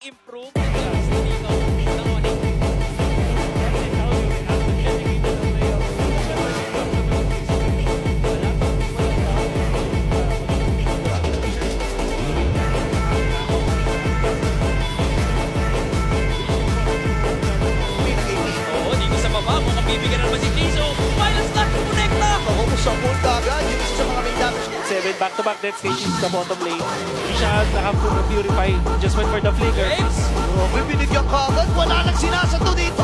improve dito ng Onyx. Oo, dito sa baba, mukhang bibigyan na naman si Jason. Final start to connecta! Maubos ang bulta agad. Yung isa sa mga main damage. 7 back-to-back death stations sa bottom lane. Hindi siya nakapurify. Just went for the flicker. James! Grabe, binigyan ka agad. Wala nang sinasato dito.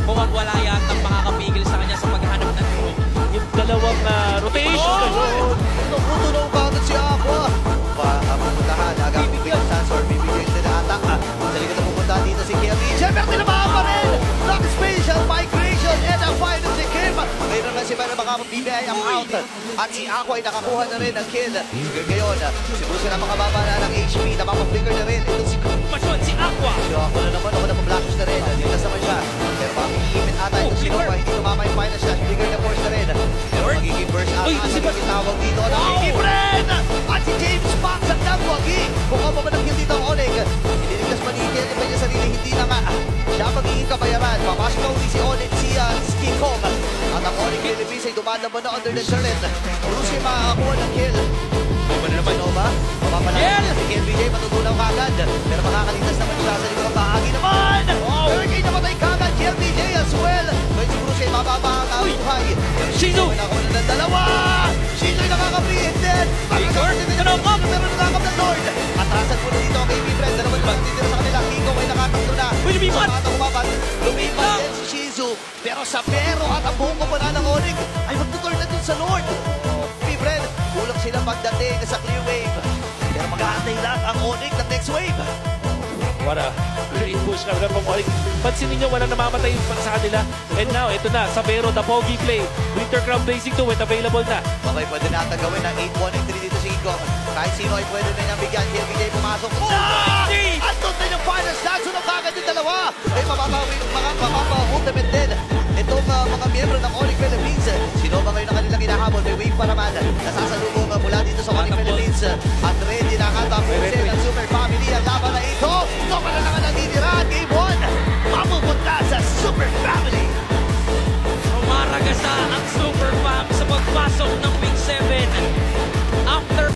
Mukhang wala yata makakapigil sa kanya sa paghanap ng group. Yung dalawang rotation. Ganun. Tutunaw ka agad si Aqua. Pupuntahan. Agang bibigyan chance or bibigyan din ata. Sa likod na pupunta dito si Kelly. Siyempre, tinabahan pa rin. Lock Spatial Migration and ang final si Kim. Mayroon na si Mara makapag-BBI ang out. At si Aqua ay nakakuha na rin ng kill. Ngayon, si Bruce na makababa na ng HP. Napapag-flicker na rin. Ito si Pasyon si Aqua! Si Aqua na naman. Ako na pa-blackish na rin. Ligas naman siya. Pero makikipit ata ito si Nova. Hindi tumama yung final shot. Flicker na force na rin. Pero magiging burst out. Uy, ito si Bas. Tawag dito na Ibren! At si James Fox at Nagwagi. Kung ako pa ng kill dito ang Oleg. Iniligtas pa ni Kelly pa niya sarili. Hindi na nga. Siya magiging kabayaran. Papasok na uli si Oleg, si King Kong. At ang Oleg Philippines ay dumalaban na under the turret. Bruce ay makakakuha ng kill. Nova na naman. Nova, mapapalala Kill! si KLBJ, matutunaw kagad. Pero makakalitas naman siya sa likod ng bahagi naman. Hurricane namatay kagad, KLBJ as well. Ngayon si Bruce ay mababa ang buhay. Shizu! Nakakuha na ng dalawa. Shizu ay nakaka-prehead din. Igor, Kanokop! Pero nakakap ng Lord. Atrasan muna dito ang KB Fred. Dalawa naman titira sa kanila. Kiko ay nakatakto na. Uy, lumipat! Sa batang umapat. Lumipat din si Shizu. Pero sa pero at ang buong kumuna ng Onig ay magtutur na dun sa Lord. KB Fred, kulang sila pagdating sa clear wave. Pero mag-aantay lang ang Onig ng next wave. What a great push kami ng Oleg. Pansinin nyo, walang namamatay sa kanila. And now, ito na, Sabero, the Pogi play. Winter Crown Blazing 2 with available na. Okay, pwede natin gawin ang 8-1-3 dito si Igor. Kahit sino ay pwede na niyang bigyan. KLBJ pumasok. At doon na yung final stat. Sunod kagad yung dalawa. Ay ultimate din. Itong mga miyembro ng Onyx Philippines. Sino ba ngayon ang kanilang hinahabol? May wave pa naman. Nasasalubong mula dito sa Onyx Philippines. At ready na ang atang